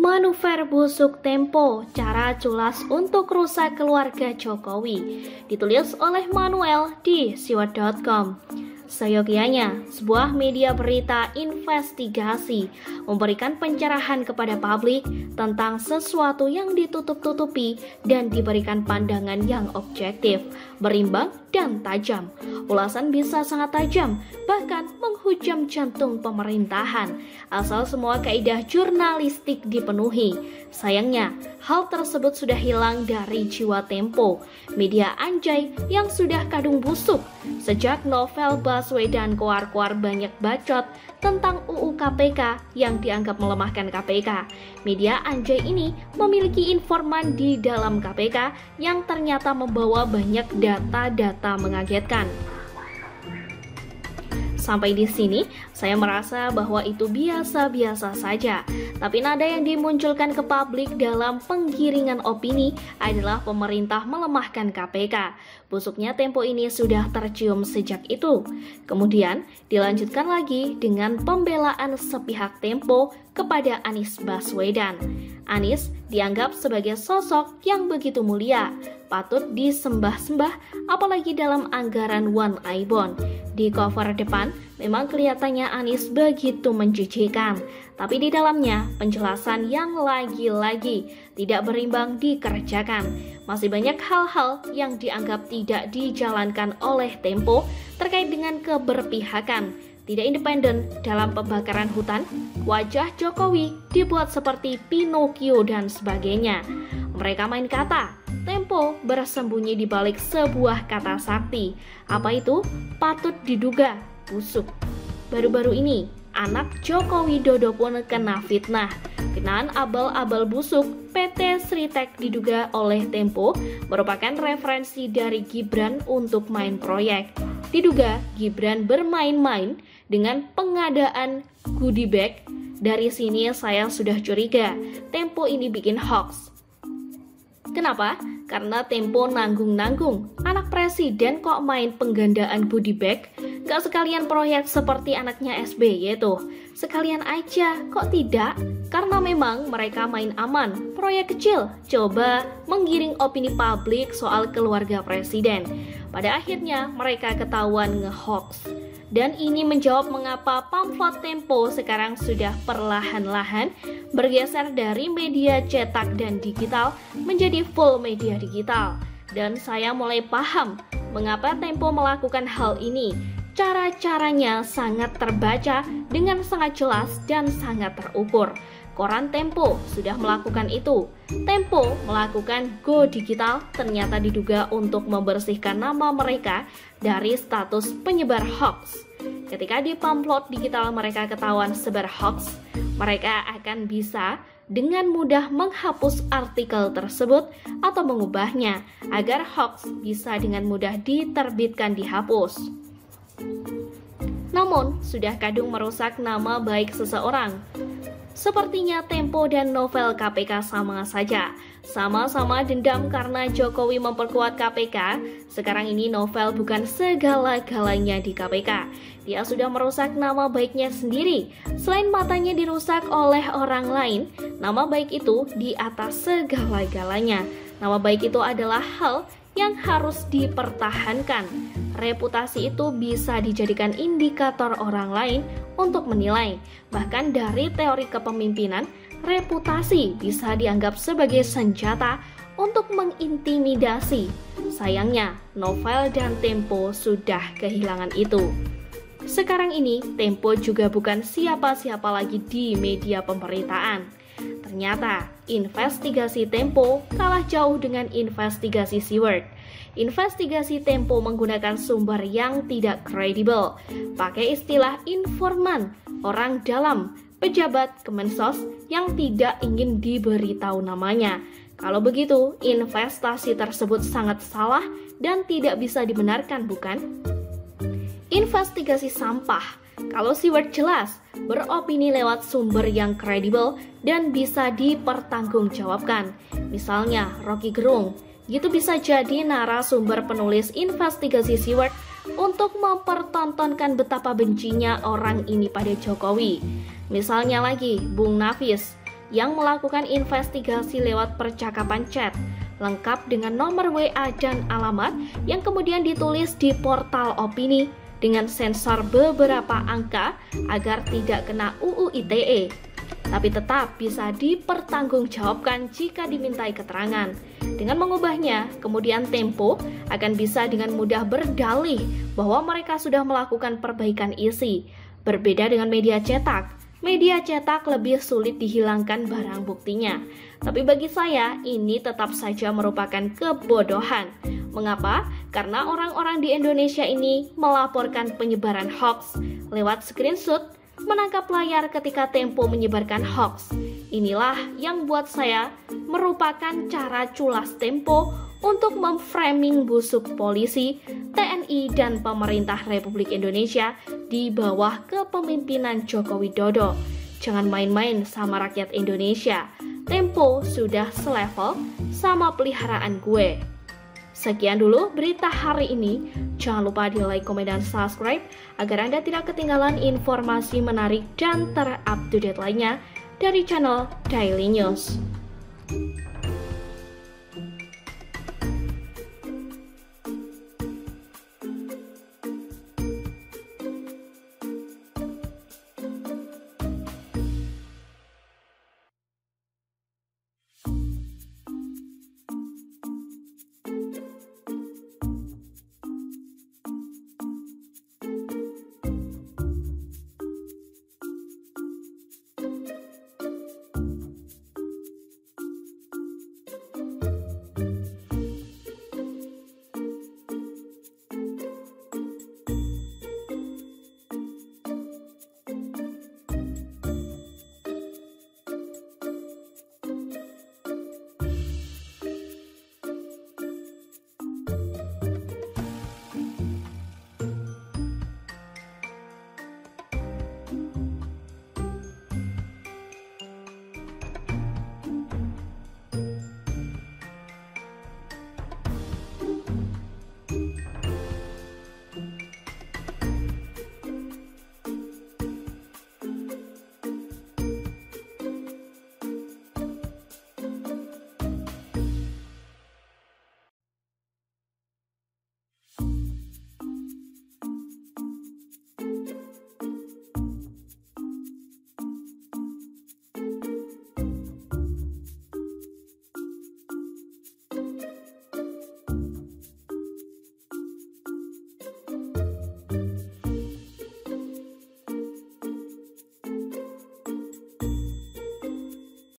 Manuver busuk Tempo, cara culas untuk rusak keluarga Jokowi, ditulis oleh Manuel di siwat.com. Seyogianya, sebuah media berita investigasi memberikan pencerahan kepada publik tentang sesuatu yang ditutup-tutupi dan diberikan pandangan yang objektif, berimbang, dan tajam. Ulasan bisa sangat tajam, bahkan menghujam jantung pemerintahan, asal semua kaidah jurnalistik dipenuhi. Sayangnya, hal tersebut sudah hilang dari jiwa Tempo, media anjay yang sudah kadung busuk sejak novel Baswedan keluar-keluar banyak bacot tentang UU KPK yang dianggap melemahkan KPK. Media anjay ini memiliki informan di dalam KPK yang ternyata membawa banyak data-data mengagetkan. Sampai di sini, saya merasa bahwa itu biasa-biasa saja. Tapi nada yang dimunculkan ke publik dalam penggiringan opini adalah pemerintah melemahkan KPK. Busuknya Tempo ini sudah tercium sejak itu. Kemudian, dilanjutkan lagi dengan pembelaan sepihak Tempo kepada Anies Baswedan. Anies dianggap sebagai sosok yang begitu mulia, patut disembah-sembah, apalagi dalam anggaran One Eye Bond. Di cover depan, memang kelihatannya Anies begitu menjijikan, tapi di dalamnya penjelasan yang lagi-lagi tidak berimbang dikerjakan. Masih banyak hal-hal yang dianggap tidak dijalankan oleh Tempo terkait dengan keberpihakan, tidak independen dalam pembakaran hutan, wajah Jokowi dibuat seperti Pinocchio dan sebagainya. Mereka main kata, Tempo bersembunyi di balik sebuah kata sakti. Apa itu? Patut diduga busuk. Baru-baru ini, anak Joko Widodo pun kena fitnah. Kenaan abal-abal busuk PT Sritek diduga oleh Tempo merupakan referensi dari Gibran untuk main proyek. Diduga Gibran bermain-main dengan pengadaan goodie bag. Dari sini saya sudah curiga, Tempo ini bikin hoax. Kenapa? Karena Tempo nanggung-nanggung. Anak presiden kok main penggandaan goodie bag? Gak sekalian proyek seperti anaknya SBY tuh. Sekalian aja, kok tidak? Karena memang mereka main aman. Proyek kecil, coba menggiring opini publik soal keluarga presiden. Pada akhirnya mereka ketahuan nge-hoax. Dan ini menjawab mengapa pamflet Tempo sekarang sudah perlahan-lahan bergeser dari media cetak dan digital menjadi full media digital. Dan saya mulai paham mengapa Tempo melakukan hal ini. Cara-caranya sangat terbaca dengan sangat jelas dan sangat terukur. Koran Tempo sudah melakukan itu. Tempo melakukan go digital ternyata diduga untuk membersihkan nama mereka dari status penyebar hoax. Ketika di pamflet digital mereka ketahuan sebar hoax, mereka akan bisa dengan mudah menghapus artikel tersebut atau mengubahnya agar hoax bisa dengan mudah diterbitkan dihapus. Namun, sudah kadung merusak nama baik seseorang. Sepertinya Tempo dan novel KPK sama saja. Sama-sama dendam karena Jokowi memperkuat KPK. Sekarang ini novel bukan segala-galanya di KPK. Dia sudah merusak nama baiknya sendiri. Selain matanya dirusak oleh orang lain, nama baik itu di atas segala-galanya. Nama baik itu adalah hal yang harus dipertahankan. Reputasi itu bisa dijadikan indikator orang lain untuk menilai. Bahkan dari teori kepemimpinan, reputasi bisa dianggap sebagai senjata untuk mengintimidasi. Sayangnya, novel dan Tempo sudah kehilangan itu. Sekarang ini, Tempo juga bukan siapa-siapa lagi di media pemberitaan. Ternyata, investigasi Tempo kalah jauh dengan investigasi Siwat. Investigasi Tempo menggunakan sumber yang tidak kredibel, pakai istilah informan, orang dalam, pejabat Kemensos yang tidak ingin diberitahu namanya. Kalau begitu, investasi tersebut sangat salah dan tidak bisa dibenarkan, bukan? Investigasi sampah. Kalau Siwat jelas, beropini lewat sumber yang kredibel dan bisa dipertanggungjawabkan. Misalnya Rocky Gerung, gitu bisa jadi narasumber penulis investigasi Siwat untuk mempertontonkan betapa bencinya orang ini pada Jokowi. Misalnya lagi Bung Nafis, yang melakukan investigasi lewat percakapan chat, lengkap dengan nomor WA dan alamat yang kemudian ditulis di portal opini dengan sensor beberapa angka agar tidak kena UU ITE. Tapi tetap bisa dipertanggungjawabkan jika dimintai keterangan. Dengan mengubahnya, kemudian Tempo akan bisa dengan mudah berdalih bahwa mereka sudah melakukan perbaikan isi. Berbeda dengan media cetak lebih sulit dihilangkan barang buktinya. Tapi bagi saya, ini tetap saja merupakan kebodohan. Mengapa? Karena orang-orang di Indonesia ini melaporkan penyebaran hoax lewat screenshot, menangkap layar ketika Tempo menyebarkan hoax. Inilah yang buat saya merupakan cara culas Tempo untuk memframing busuk polisi, TNI, dan pemerintah Republik Indonesia di bawah kepemimpinan Joko Widodo. Jangan main-main sama rakyat Indonesia. Tempo sudah selevel sama peliharaan gue. Sekian dulu berita hari ini. Jangan lupa di like, komen, dan subscribe agar Anda tidak ketinggalan informasi menarik dan terupdate lainnya dari channel Daily News.